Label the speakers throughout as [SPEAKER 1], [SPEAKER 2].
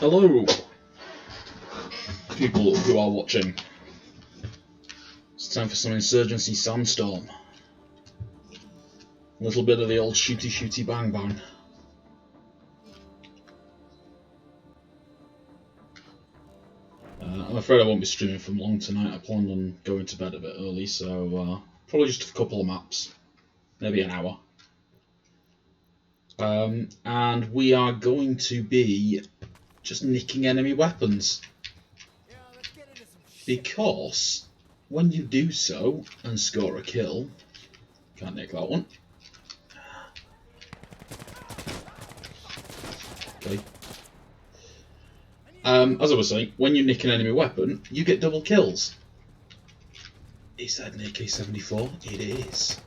[SPEAKER 1] Hello, people who are watching. It's time for some Insurgency Sandstorm. A little bit of the old shooty shooty bang bang. I'm afraid I won't be streaming for long tonight. I planned on going to bed a bit early, so probably just a couple of maps, maybe an hour. And we are going to be just nicking enemy weapons. Because when you do so and score a kill, can't nick that one. Okay. As I was saying, when you nick an enemy weapon, you get double kills. Is that an AK-74? It is.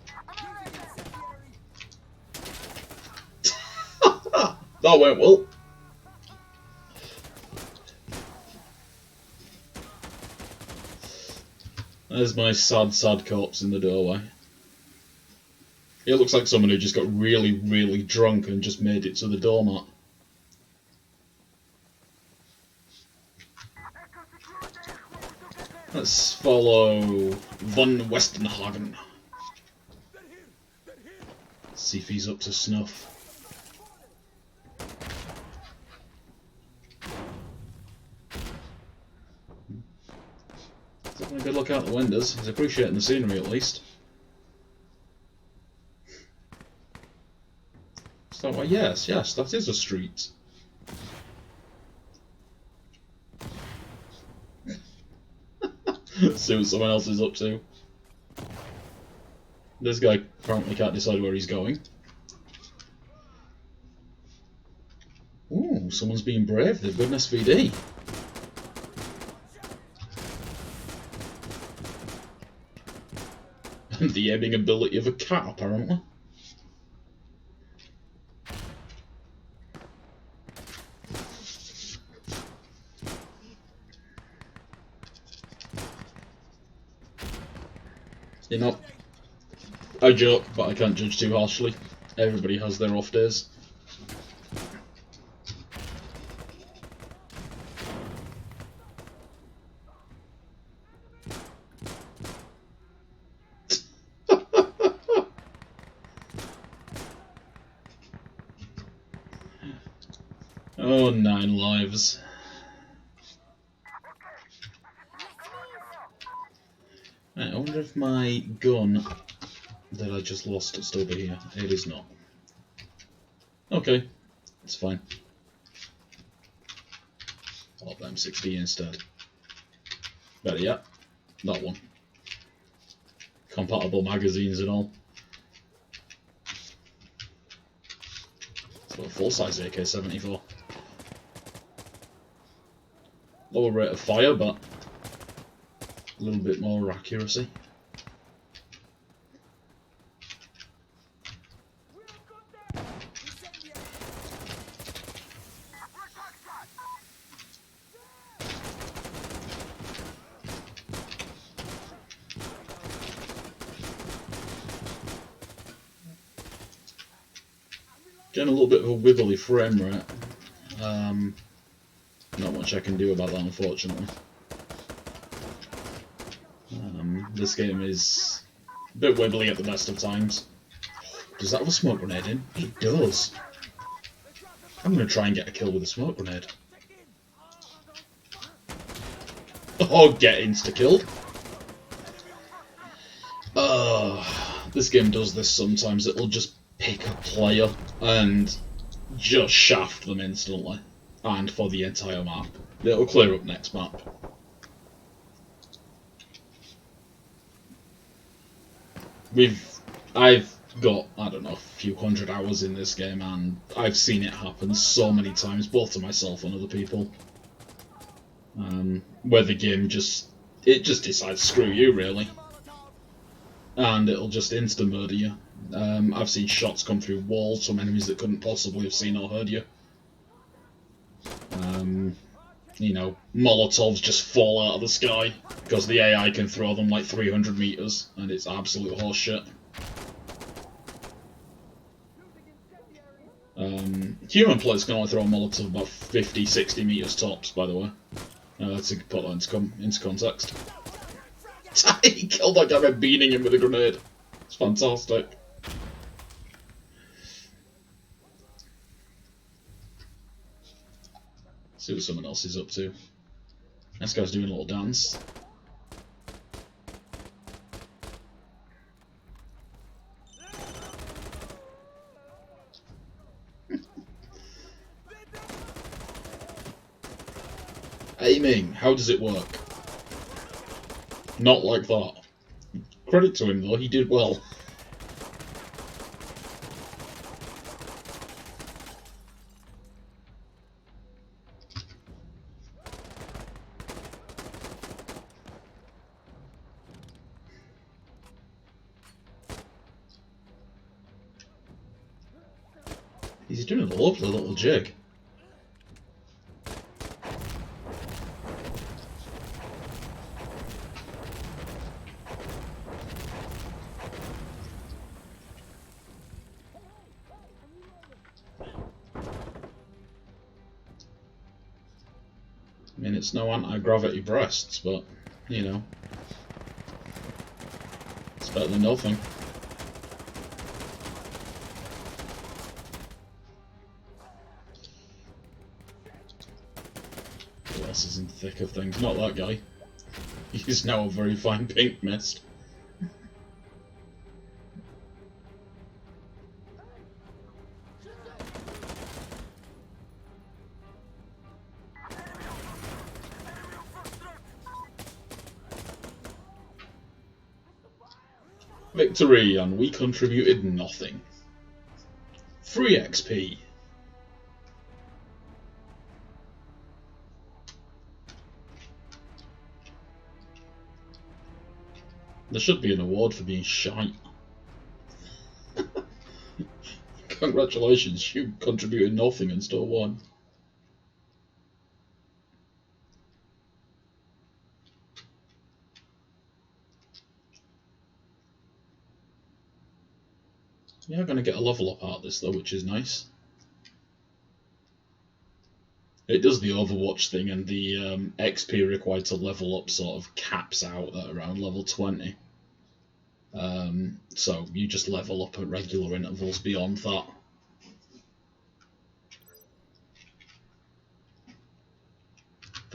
[SPEAKER 1] That went well. There's my sad corpse in the doorway. It looks like someone who just got really drunk and just made it to the doormat. Let's follow Von Westenhagen. See if he's up to snuff. He's having a good look out the windows. He's appreciating the scenery at least. So, well, yes, that is a street. See what someone else is up to. This guy apparently can't decide where he's going. Ooh, someone's being brave. They've got an SVD. And the aiming ability of a cat, apparently. You know, I joke, but I can't judge too harshly. Everybody has their off days. Oh, 9 lives. Right, I wonder if my gun that I just lost is still be here. It is not. Okay, it's fine. I'll have the M60 instead. Better yet, that one. Compatible magazines and all. So a full-size AK-74. Lower rate of fire, but a little bit more accuracy. Getting a little bit of a wibbly frame rate. Not much I can do about that, unfortunately. This game is a bit wibbly at the best of times. Does that have a smoke grenade in? It does. I'm going to try and get a kill with a smoke grenade. Oh, get insta-killed. This game does this sometimes. It'll just pick a player and just shaft them instantly. And for the entire map. It'll clear up next map. I've got, I don't know, a few hundred hours in this game, and I've seen it happen so many times, both to myself and other people. Where the game just decides, screw you, really. And it'll just insta-murder you. I've seen shots come through walls from enemies that couldn't possibly have seen or heard you. You know, Molotovs just fall out of the sky because the AI can throw them like 300 meters, and it's absolute horseshit. Human players can only throw Molotovs about 50, 60 meters tops, by the way. To put that into context. He killed that guy by beating him with a grenade. It's fantastic. See what someone else is up to. This guy's doing a little dance. Aiming, how does it work? Not like that. Credit to him though, he did well. He's doing a lovely little jig. I mean, it's no anti-gravity breasts, but, you know, it's better than nothing. Who else is in the thick of things? Not that guy. He's now a very fine pink mist. Victory, and we contributed nothing. Free XP. There should be an award for being shite. Congratulations, you contributed nothing and still won. Yeah, I'm going to get a level up out of this though, which is nice. It does the Overwatch thing, and the XP required to level up sort of caps out at around level 20. So you just level up at regular intervals beyond that.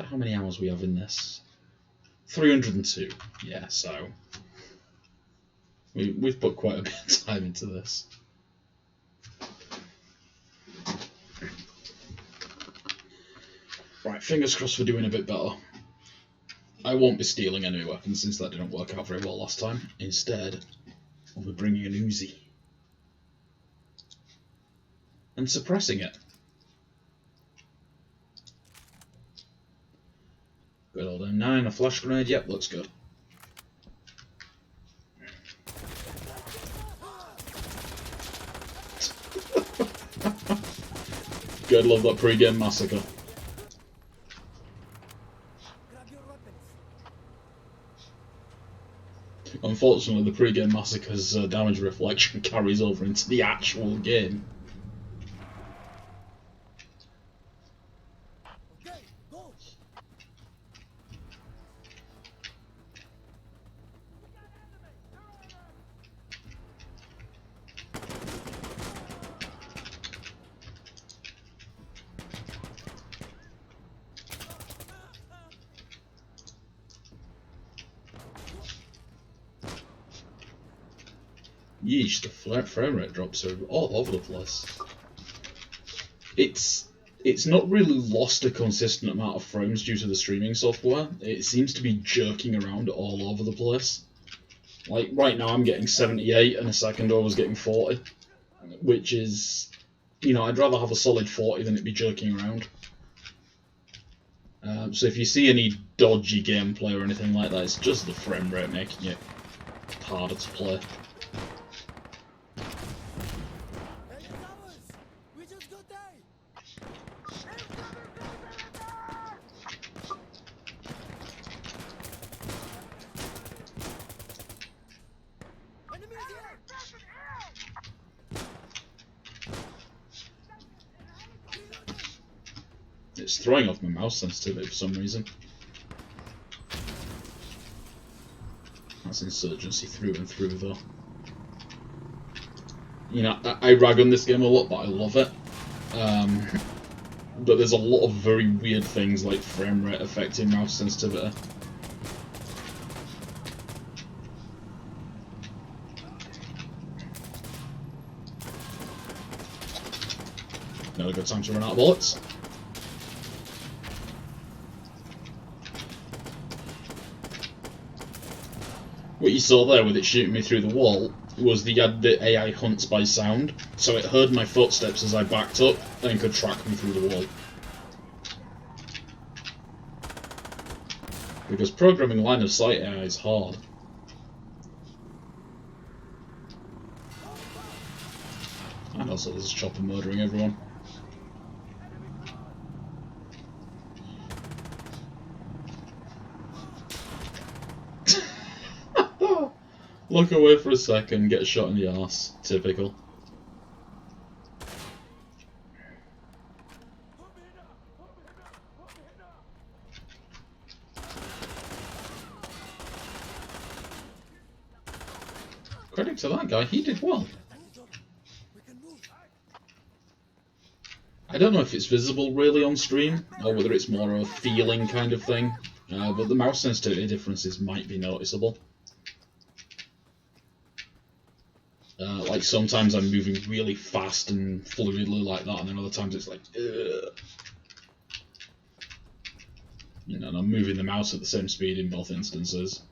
[SPEAKER 1] How many hours we have in this? 302. Yeah, so we've put quite a bit of time into this. Right, fingers crossed we're doing a bit better. I won't be stealing any weapons since that didn't work out very well last time. Instead, I'll be bringing an Uzi and suppressing it. Good old M9, a flash grenade, yep, looks good. Good, love that pre-game massacre. Unfortunately, the pre-game massacre's damage reflection carries over into the actual game. Yeesh, the frame rate drops are all over the place. It's not really lost a consistent amount of frames due to the streaming software. It seems to be jerking around all over the place. Like right now I'm getting 78 and a second I was getting 40. Which is, you know, I'd rather have a solid 40 than it be jerking around. So if you see any dodgy gameplay or anything like that, it's just the frame rate making it harder to play. It's throwing off my mouse sensitivity for some reason. That's Insurgency through and through, though. You know, I rag on this game a lot, but I love it. But there's a lot of very weird things like frame rate affecting mouse sensitivity. Not a good time to run out of bullets. What you saw there with it shooting me through the wall was the AI hunts by sound, so it heard my footsteps as I backed up and could track me through the wall. Because programming line of sight AI is hard. And also there's a chopper murdering everyone. Look away for a second, get shot in the arse. Typical. Credit to that guy, he did well. I don't know if it's visible really on stream, or whether it's more of a feeling kind of thing, but the mouse sensitivity differences might be noticeable. Like sometimes I'm moving really fast and fluidly like that, and then other times it's like, ugh. You know, and I'm moving the mouse at the same speed in both instances.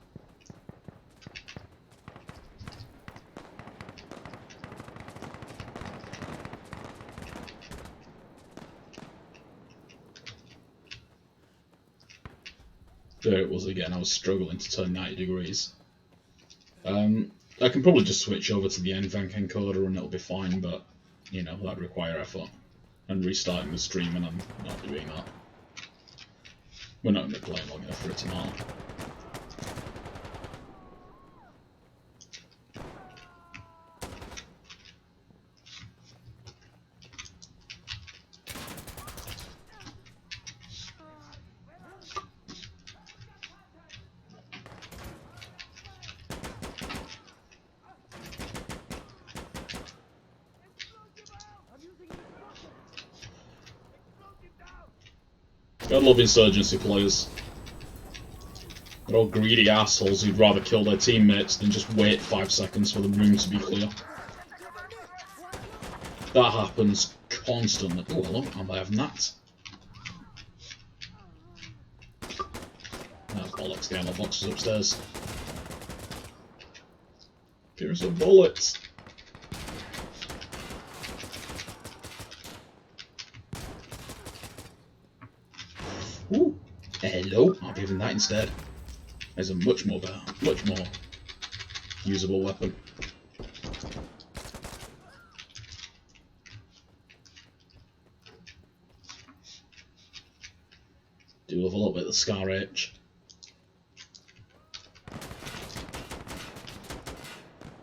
[SPEAKER 1] There it was again, I was struggling to turn 90 degrees. I can probably just switch over to the NVENC encoder and it'll be fine, but, you know, that'd require effort. And restarting the stream, and I'm not doing that. We're not going to play long enough for it to matter. I love Insurgency players. They're all greedy assholes who'd rather kill their teammates than just wait 5 seconds for the room to be clear. That happens constantly. Oh, hello, I might have that. Ah, bollocks, the ammo box is upstairs. Give me some bullets. Ooh, hello, I'll be having that instead. There's a much more usable weapon. Do love a little bit of the Scar H.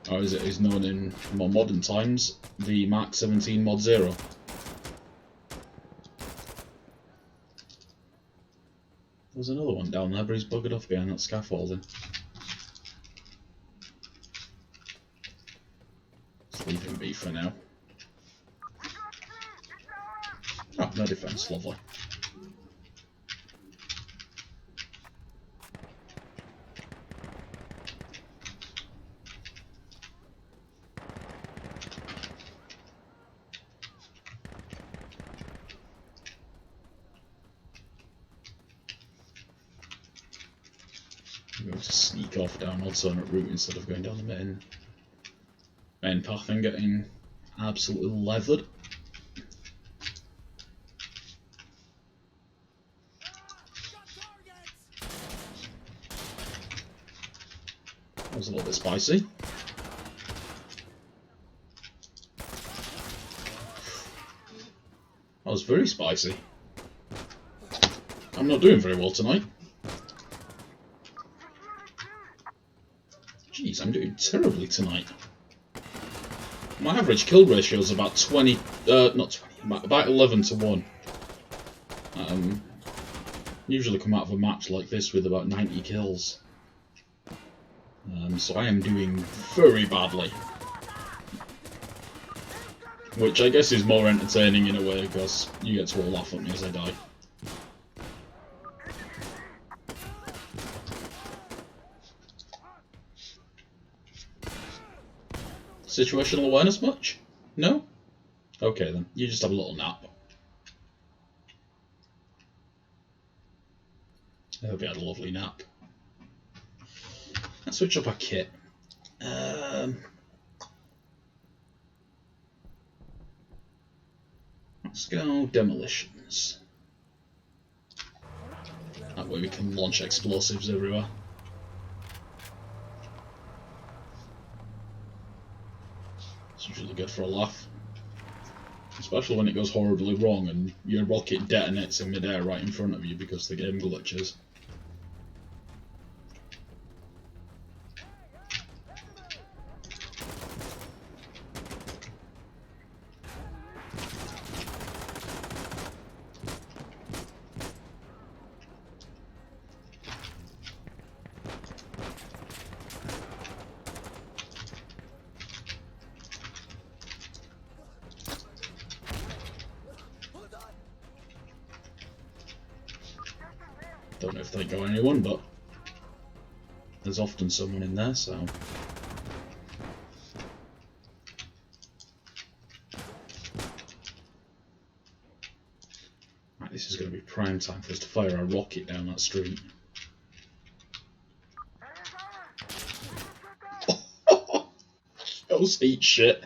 [SPEAKER 1] Or as it is known in more modern times, the Mark 17 Mod 0. There's another one down there, but he's buggered off behind that scaffolding. Let's leave him be for now. Oh, no defense, lovely. I'm going to sneak off down an alternate route instead of going down the main path and getting absolutely leathered. That was a little bit spicy. That was very spicy. I'm not doing very well tonight. Jeez, I'm doing terribly tonight. My average kill ratio is about 20, not 20, about 11 to 1. Usually come out of a match like this with about 90 kills. So I am doing very badly. Which I guess is more entertaining in a way, because you get to all laugh at me as I die. Situational awareness much? No? Okay then, you just have a little nap. I hope you had a lovely nap. Let's switch up our kit. Let's go demolitions. That way we can launch explosives everywhere. It's usually good for a laugh. Especially when it goes horribly wrong and your rocket detonates in midair right in front of you because the game glitches. Don't know if they got anyone, but there's often someone in there, so... Right, this is going to be prime time for us to fire our rocket down that street. Those eat shit.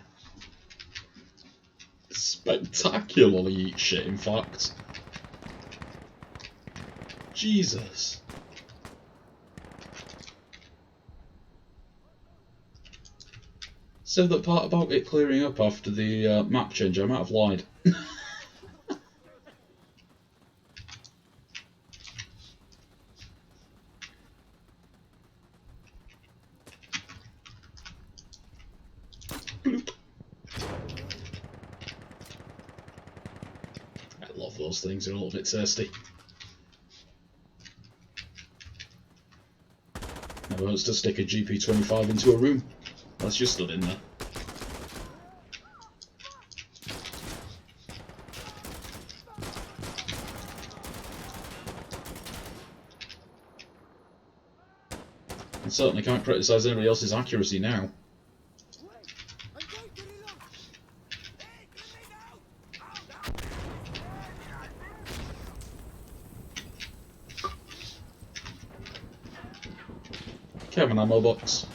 [SPEAKER 1] Spectacularly eat shit, in fact. Jesus. So that part about it clearing up after the map change, I might have lied. Bloop. I love those things, they're a little bit tasty. Never hurts to stick a GP25 into a room. That's just stood in there. I certainly can't criticise anybody else's accuracy now. Okay, I have an ammo box.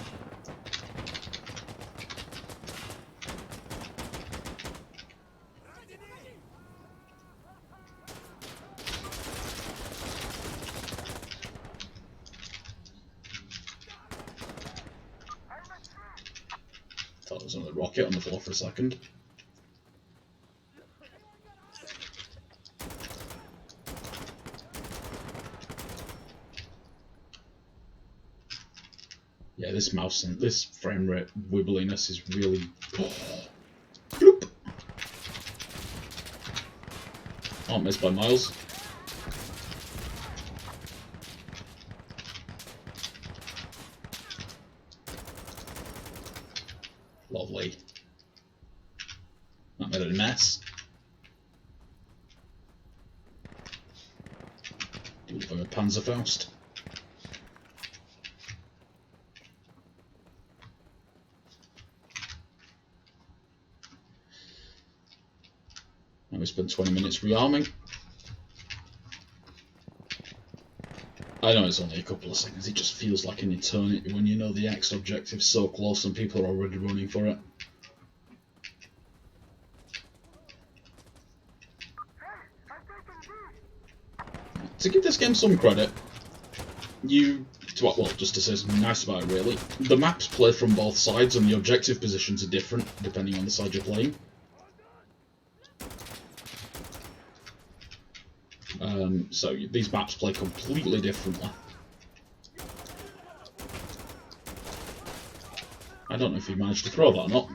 [SPEAKER 1] Thought there was another rocket on the floor for a second. Yeah, this mouse and this frame rate wibbliness is really... Bloop. Oh, missed by miles. Lovely. That made it a mess. Do it for a Panzerfaust. Now we spent 20 minutes rearming. I know it's only a couple of seconds, it just feels like an eternity when you know the X objective's so close and people are already running for it. To give this game some credit, well, just to say something nice about it really, the maps play from both sides and the objective positions are different depending on the side you're playing. So these maps play completely differently. I don't know if he managed to throw that or not.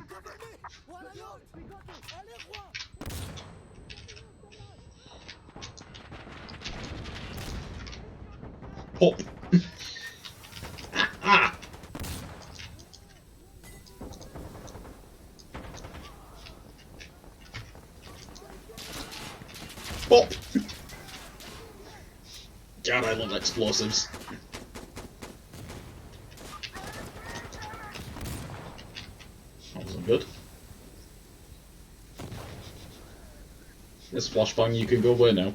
[SPEAKER 1] Pop. Ah. Pop. God, I love explosives. That wasn't good. This flashbang, you can go away now.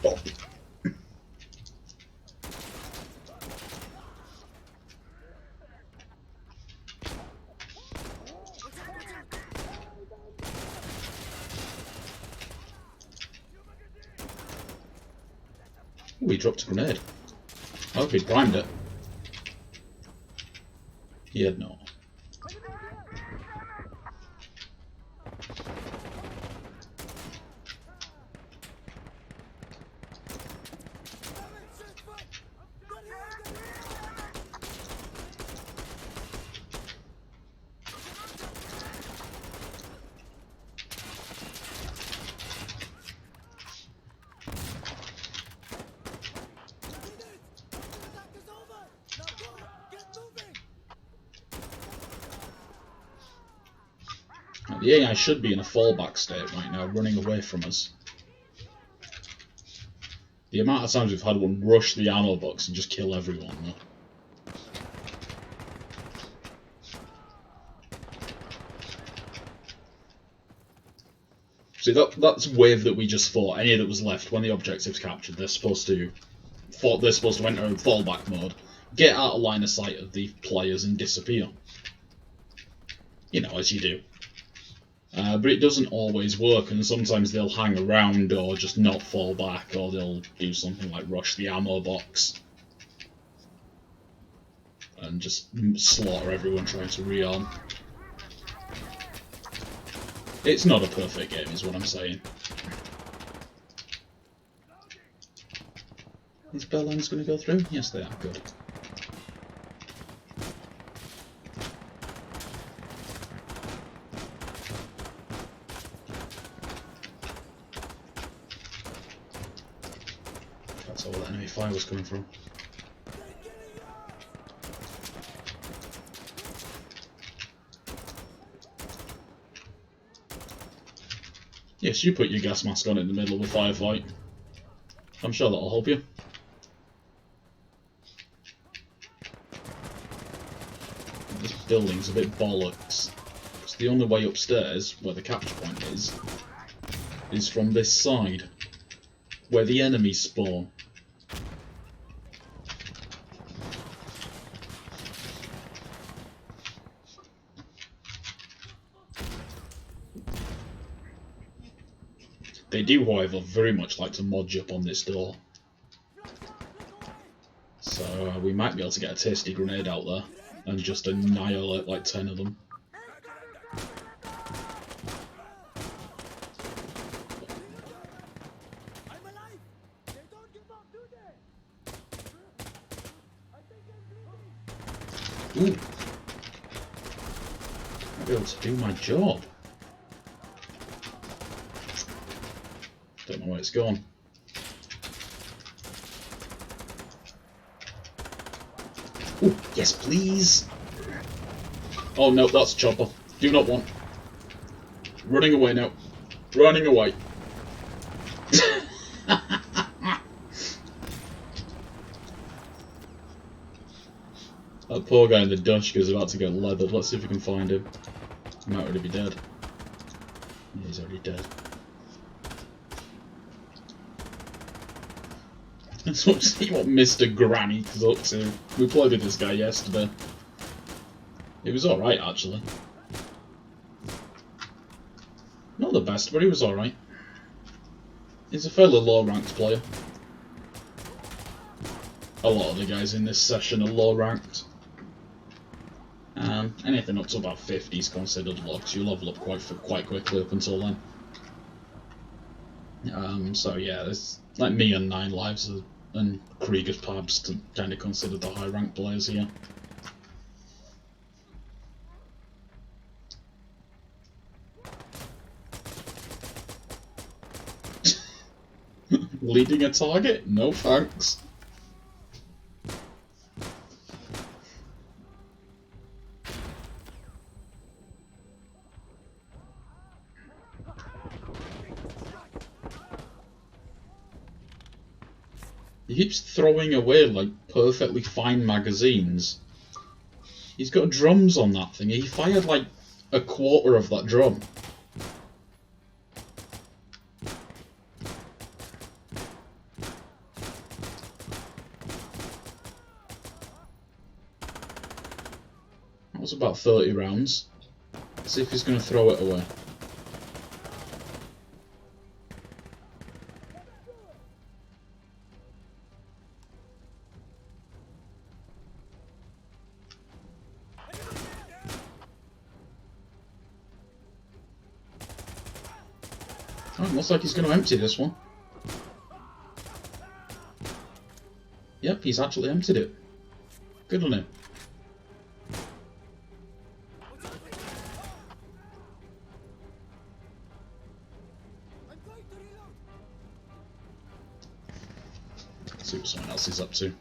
[SPEAKER 1] Pop. Ooh, he dropped a grenade. I hope he primed it. He had not. The AI should be in a fallback state right now, running away from us. The amount of times we've had one rush the ammo box and just kill everyone, though. See, that's wave that we just fought. Any that was left when the objective's captured, they're supposed to enter in fallback mode, get out of line of sight of the players and disappear. You know, as you do. But it doesn't always work, and sometimes they'll hang around or just not fall back, or they'll do something like rush the ammo box and just slaughter everyone trying to rearm. It's not a perfect game, is what I'm saying. Is bell lines going to go through? Yes, they are. Good. That's all that enemy fire was coming from. Yes, you put your gas mask on in the middle of a firefight. I'm sure that'll help you. This building's a bit bollocks. Because the only way upstairs, where the capture point is from this side, where the enemies spawn. They do, however, very much like to mod you up on this door. So we might be able to get a tasty grenade out there and just annihilate like 10 of them. Ooh. I'll be able to do my job. Don't know where it's gone. Ooh, yes please! Oh no, that's a chopper. Do not want. Running away now. Running away. That poor guy in the Dushka is about to get leathered. Let's see if we can find him. He might already be dead. Yeah, he's already dead. Let's see what Mr. Granny is up to. We played with this guy yesterday. He was alright, actually. Not the best, but he was alright. He's a fairly low-ranked player. A lot of the guys in this session are low-ranked. Anything up to about 50 is considered low, because you level up quite quickly up until then. So yeah, there's like me and 9 Lives and Krieger's Pabs to kind of consider the high-ranked players here. Leading a target? No thanks. He keeps throwing away like perfectly fine magazines. He's got drums on that thing. He fired like a quarter of that drum. That was about 30 rounds. Let's see if he's going to throw it away. Oh, looks like he's going to empty this one. Yep, he's actually emptied it. Good on him. Let's see what someone else is up to.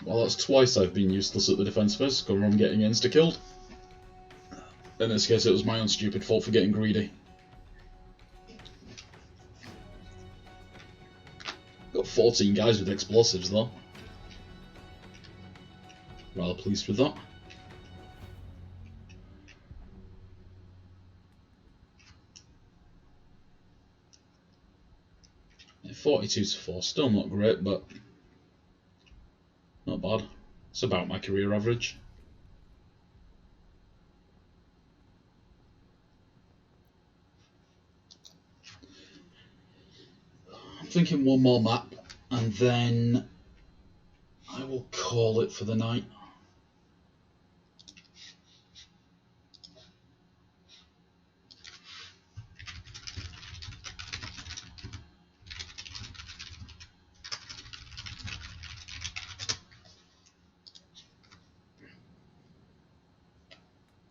[SPEAKER 1] Well, that's twice I've been useless at the defense phase, gone wrong getting insta-killed. In this case, it was my own stupid fault for getting greedy. Got 14 guys with explosives, though. Rather pleased with that. Yeah, 42 to 4, still not great, but not bad. It's about my career average. I'm thinking one more map, and then I will call it for the night.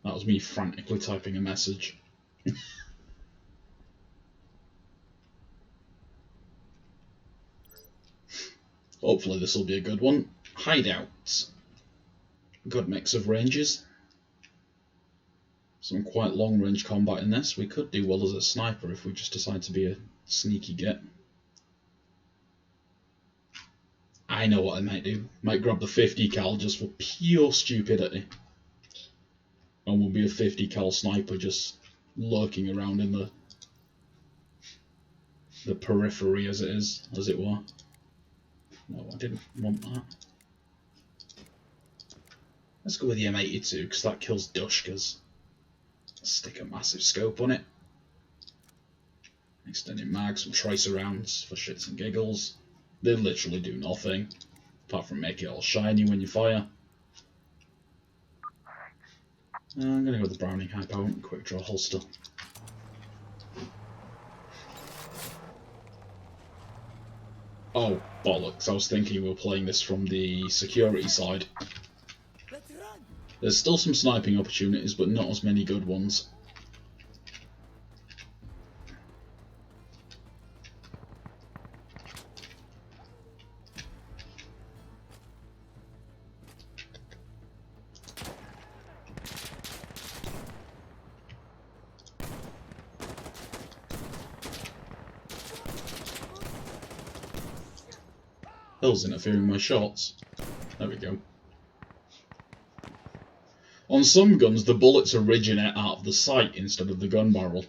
[SPEAKER 1] That was me frantically typing a message. Hopefully this will be a good one. Hideouts. Good mix of ranges. Some quite long range combat in this. We could do well as a sniper if we just decide to be a sneaky git. I know what I might do. Might grab the 50 cal just for pure stupidity. And we'll be a 50 cal sniper just lurking around in the periphery as it is, as it were. No, I didn't want that. Let's go with the M82 because that kills Dushkas. Stick a massive scope on it. Extended mag, some tracer rounds for shits and giggles. They literally do nothing apart from make it all shiny when you fire. I'm gonna go with the Browning high power and quick draw holster. Oh, bollocks, I was thinking we were playing this from the security side. There's still some sniping opportunities, but not as many good ones. Hill's interfering with my shots. There we go. On some guns, the bullets originate out of the sight instead of the gun barrel.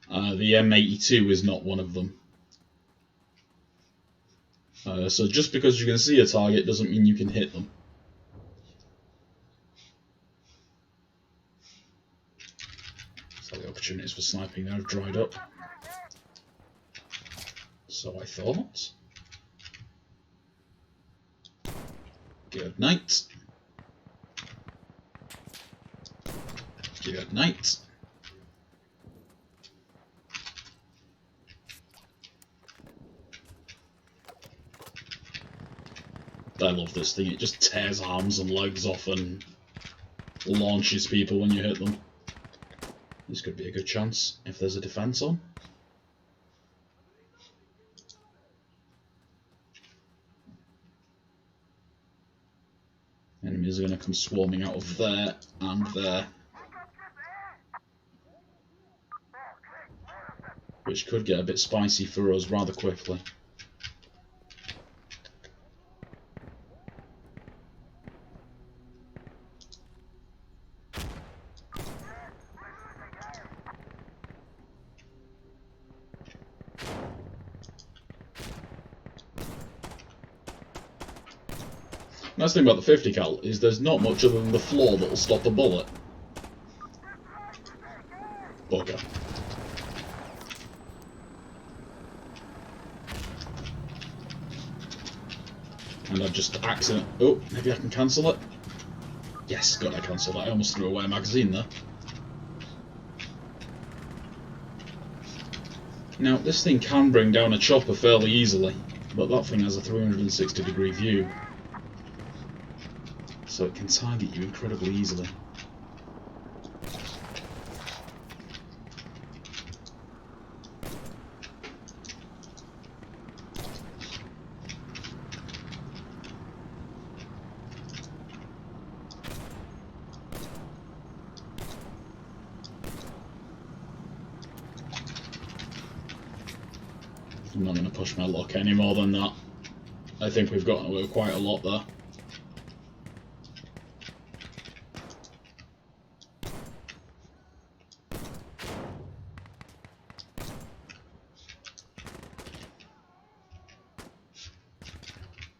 [SPEAKER 1] The M82 is not one of them. So just because you can see a target doesn't mean you can hit them. So the opportunities for sniping there have dried up. So I thought. Good night. Good night. I love this thing, it just tears arms and legs off and launches people when you hit them. This could be a good chance if there's a defence on. Enemies are going to come swarming out of there and there. Which could get a bit spicy for us rather quickly. Nice thing about the 50 cal is there's not much other than the floor that'll stop a bullet. Bugger. And I've just accident. Oh, maybe I can cancel it. Yes, good, I cancelled it. I almost threw away a magazine there. Now, this thing can bring down a chopper fairly easily, but that thing has a 360-degree view, so it can target you incredibly easily. I'm not going to push my luck any more than that. I think we've gotten away with quite a lot there.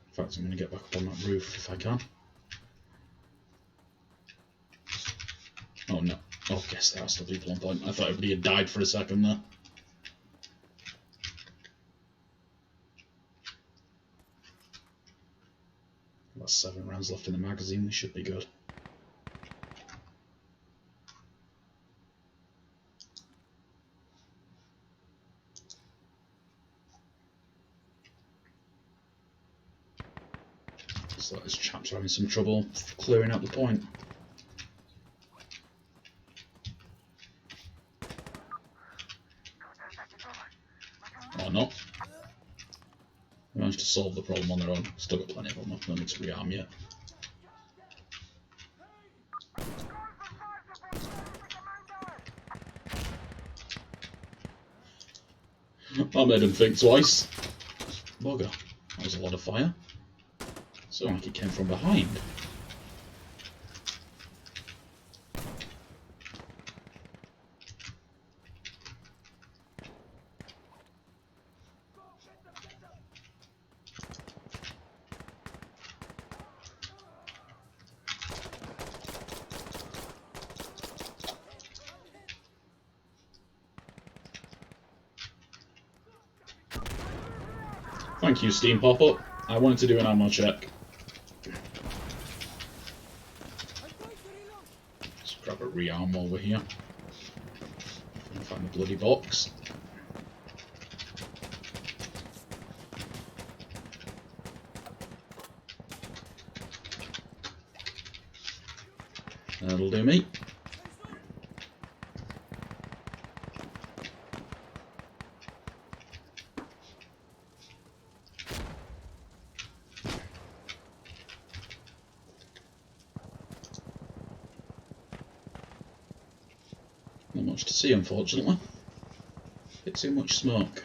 [SPEAKER 1] In fact, I'm going to get back up on that roof if I can. Oh no. Oh, yes, there are still people on point. I thought everybody had died for a second there. Got 7 rounds left in the magazine, we should be good. So this chap's having some trouble clearing out the point. Or not. They managed to solve the problem on their own. Still got plenty of them, no need to rearm yet. That made him think twice. Bugger. That was a lot of fire. Sounded like it came from behind. Thank you, Steam Pop-Up. I wanted to do an ammo check. Let's grab a rearm over here. Find the bloody box. That'll do me. Not much to see, unfortunately. Bit too much smoke.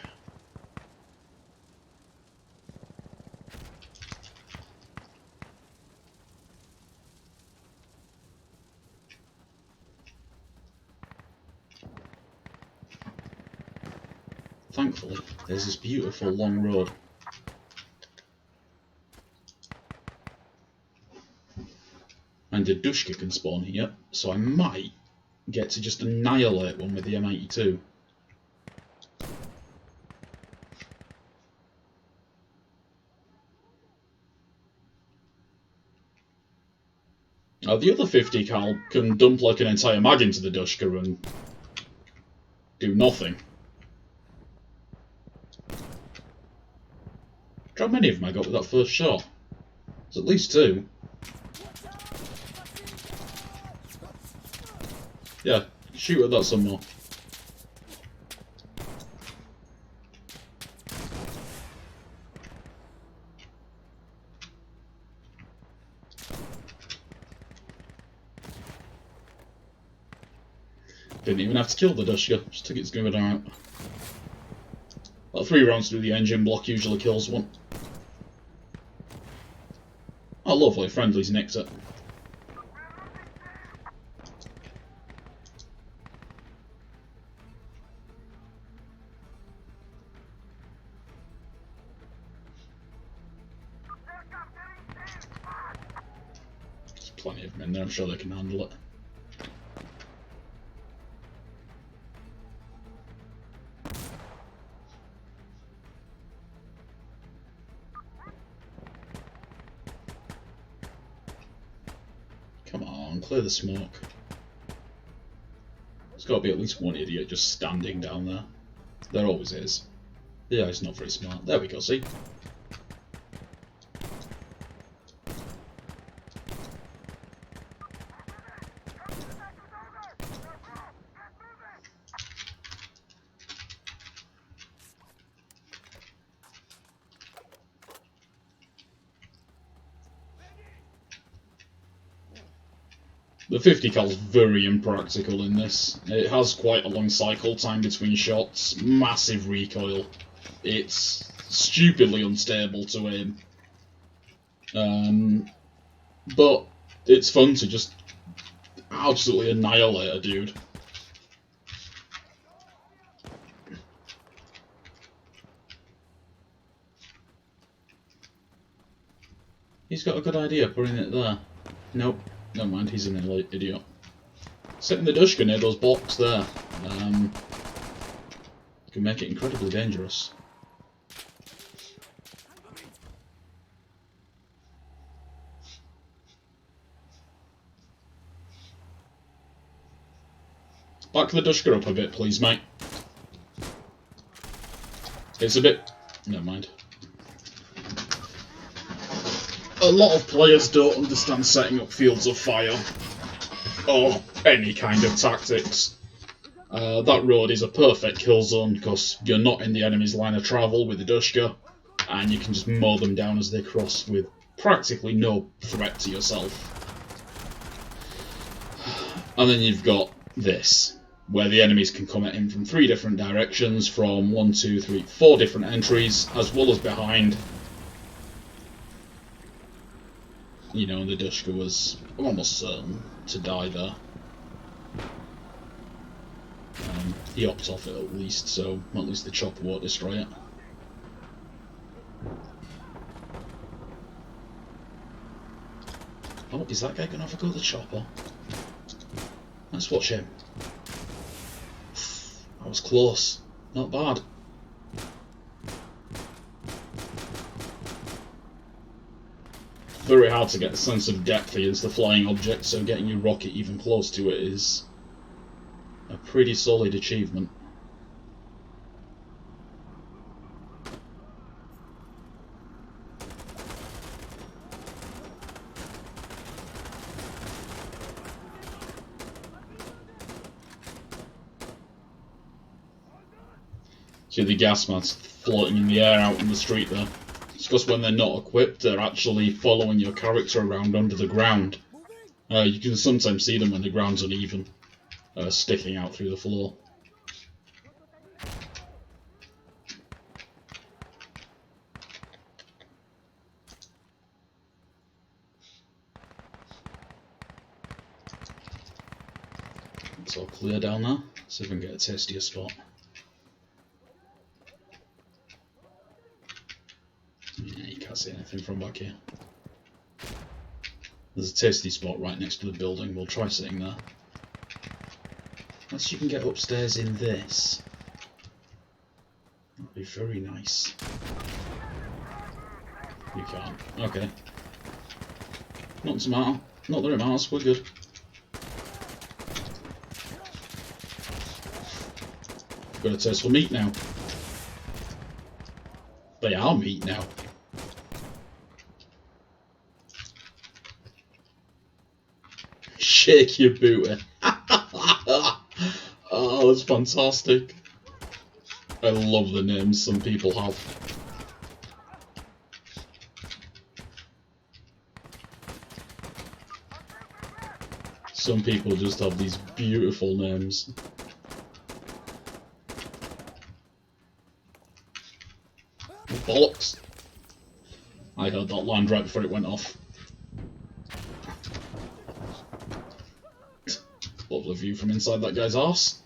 [SPEAKER 1] Thankfully, there's this beautiful long road. And a Dushka can spawn here, so I might get to just annihilate one with the M82. The other 50 cal can dump like an entire mag into the Dushka and do nothing. How many of them I got with that first shot? There's at least 2. Yeah, Shoot at that some more. Didn't even have to kill the Dushka, just took its gun out. About 3 rounds through the engine block usually kills one. Oh lovely, friendly's nicked it. There's plenty of them in there, I'm sure they can handle it. Come on, clear the smoke. There's got to be at least one idiot just standing down there. There always is. Yeah, he's not very smart. There we go, see? The 50 cal's very impractical in this. It has quite a long cycle time between shots, massive recoil. It's stupidly unstable to aim. But it's fun to just absolutely annihilate a dude. He's got a good idea putting it there. Nope. Never mind, he's an idiot. Setting the Dushka near those blocks there can make it incredibly dangerous. Back the Dushka up a bit, please, mate. It's a bit... Never mind. A lot of players don't understand setting up fields of fire, or any kind of tactics. That road is a perfect kill zone because you're not in the enemy's line of travel with the Dushka, and you can just mow them down as they cross with practically no threat to yourself. And then you've got this, where the enemies can come at him from 3 different directions, from 1, 2, 3, 4 different entries, as well as behind. You know, the Dushka was almost certain to die there. He opts off it at least, so at least the chopper won't destroy it. Oh, is that guy going to have a go at the chopper? Let's watch him. That was close. Not bad. Very hard to get a sense of depth against the flying object, so getting your rocket even close to it is a pretty solid achievement. See the gas masks floating in the air out in the street there. It's because when they're not equipped, they're actually following your character around under the ground. You can sometimes see them when the ground's uneven, sticking out through the floor. It's all clear down there. See if we can get a tastier spot. Yeah, you can't see anything from back here. There's a tasty spot right next to the building. We'll try sitting there. Unless you can get upstairs in this. That'd be very nice. You can't. Okay. Not to matter. Not that it matters. We're good. Got a taste for meat now. They are meat now. Shake your booty. Oh, that's fantastic. I love the names some people have. Some people just have these beautiful names. Bollocks! I heard that land right before it went off. Lovely view from inside that guy's arse.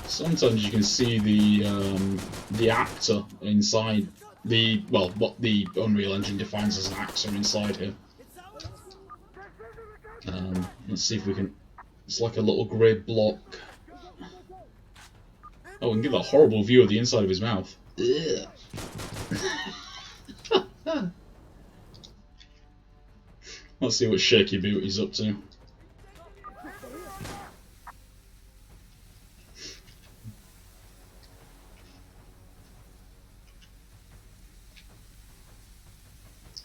[SPEAKER 1] Sometimes you can see the actor inside the, well, what the Unreal Engine defines as an actor inside here. Let's see if we can. It's like a little grey block. Oh, we can get that horrible view of the inside of his mouth. Let's see what Shaky Boot he's up to.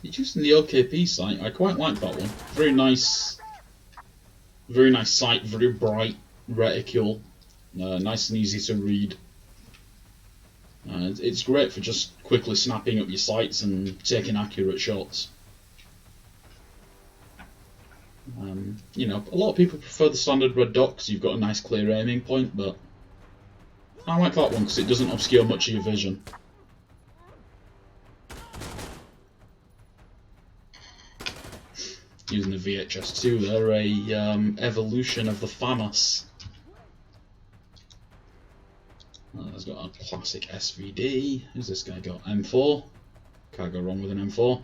[SPEAKER 1] He's using the OKP sight. I quite like that one. Very nice sight, very bright reticule, nice and easy to read. It's great for just quickly snapping up your sights and taking accurate shots. You know, a lot of people prefer the standard red dot because you've got a nice clear aiming point, but I like that one because it doesn't obscure much of your vision. Using the VHS2 there, a evolution of the FAMAS. It's got a classic SVD. Who's this guy got? M4. Can't go wrong with an M4.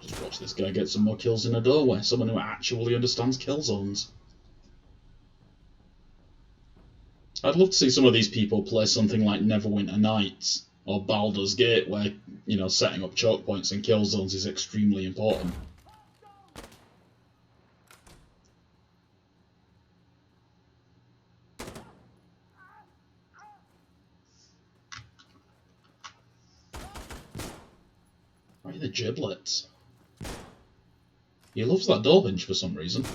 [SPEAKER 1] Just watch this guy get some more kills in a doorway. Someone who actually understands kill zones. I'd love to see some of these people play something like Neverwinter Nights or Baldur's Gate, where, you know, setting up choke points and kill zones is extremely important. Right, the giblets. He loves that door hinge for some reason.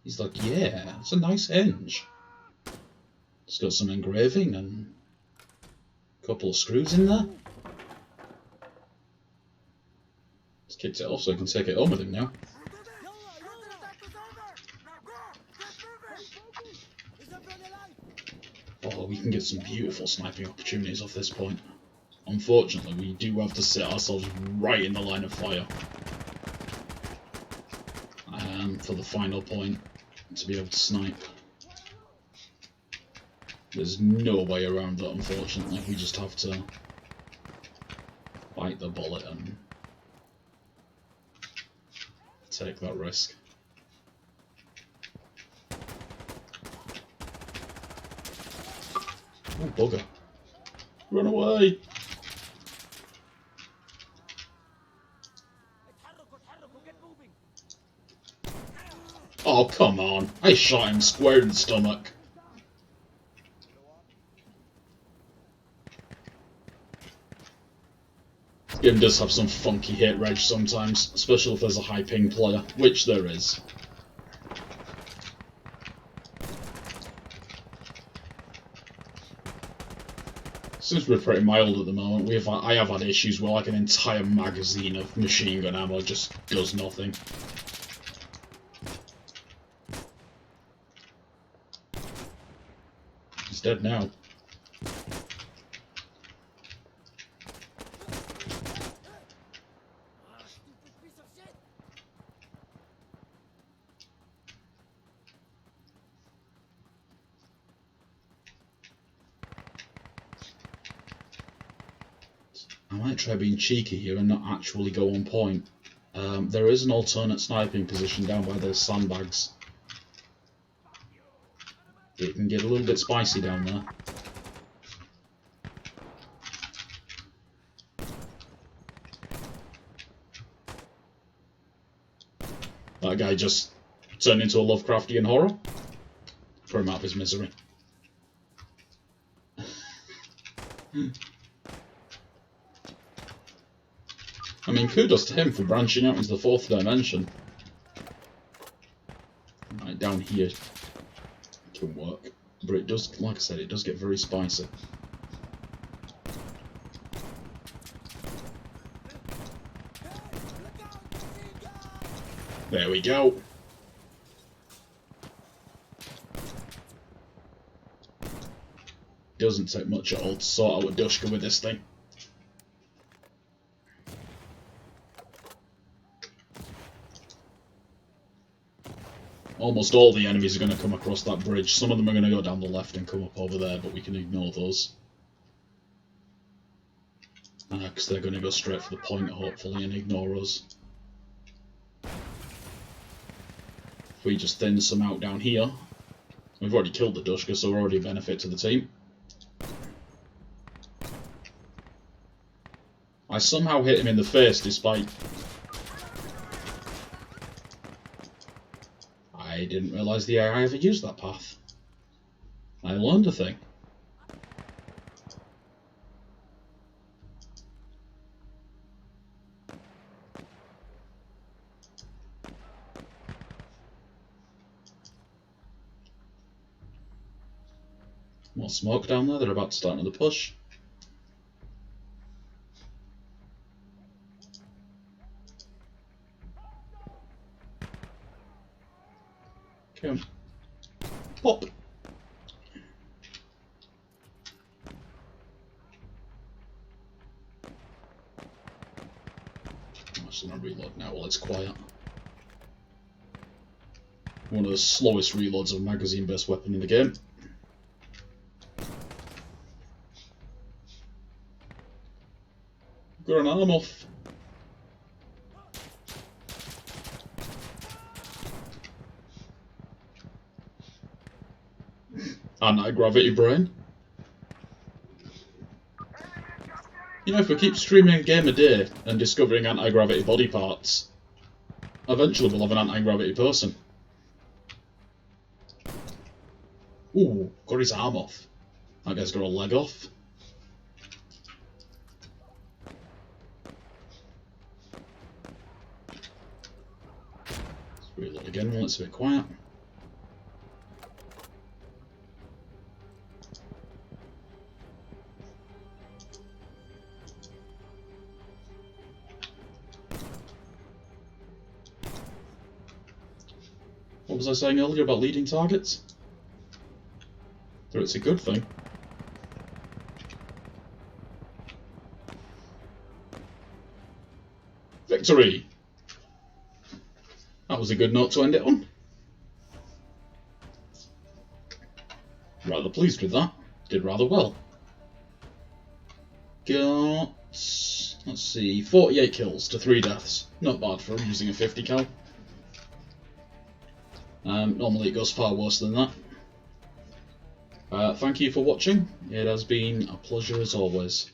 [SPEAKER 1] He's like, yeah, it's a nice hinge. It's got some engraving and a couple of screws in there. He's kicked it off so I can take it home with him now. Oh, we can get some beautiful sniping opportunities off this point. Unfortunately, we do have to sit ourselves right in the line of fire for the final point to be able to snipe. There's no way around that, unfortunately. We just have to bite the bullet and take that risk. Oh, bugger. Run away! Oh, come on. I shot him square in the stomach. This game does have some funky hit reg sometimes, especially if there's a high ping player, which there is. Seems to be pretty mild at the moment. I have had issues where like an entire magazine of machine gun ammo just does nothing. He's dead now. I might try being cheeky here and not actually go on point. There is an alternate sniping position down by those sandbags. It can get a little bit spicy down there. That guy just turned into a Lovecraftian horror. Throw him out of his misery. I mean, kudos to him for branching out into the 4th dimension. Right, down here can work. But it does, like I said, it does get very spicy. There we go. Doesn't take much at all to sort out a Dushka with this thing. Almost all the enemies are going to come across that bridge. Some of them are going to go down the left and come up over there, but we can ignore those. Because they're going to go straight for the point, hopefully, and ignore us. If we just thin some out down here... We've already killed the Dushka, so we're already a benefit to the team. I somehow hit him in the face despite... I didn't realise the AI ever used that path. I learned a thing. More smoke down there, they're about to start another push. Come on. Pop! I'm just gonna reload now while it's quiet. One of the slowest reloads of a magazine-based weapon in the game. Got an arm off. Anti-gravity brain. You know, if we keep streaming a game a day and discovering anti-gravity body parts, eventually we'll have an anti-gravity person. Ooh, got his arm off. That guy's got a leg off. Let's reload again while it's a bit quiet. What was I saying earlier about leading targets? So it's a good thing. Victory! That was a good note to end it on. Rather pleased with that. Did rather well. Got... let's see, 48 kills to 3 deaths. Not bad for using a 50 cal. Normally it goes far worse than that. Thank you for watching. It has been a pleasure as always.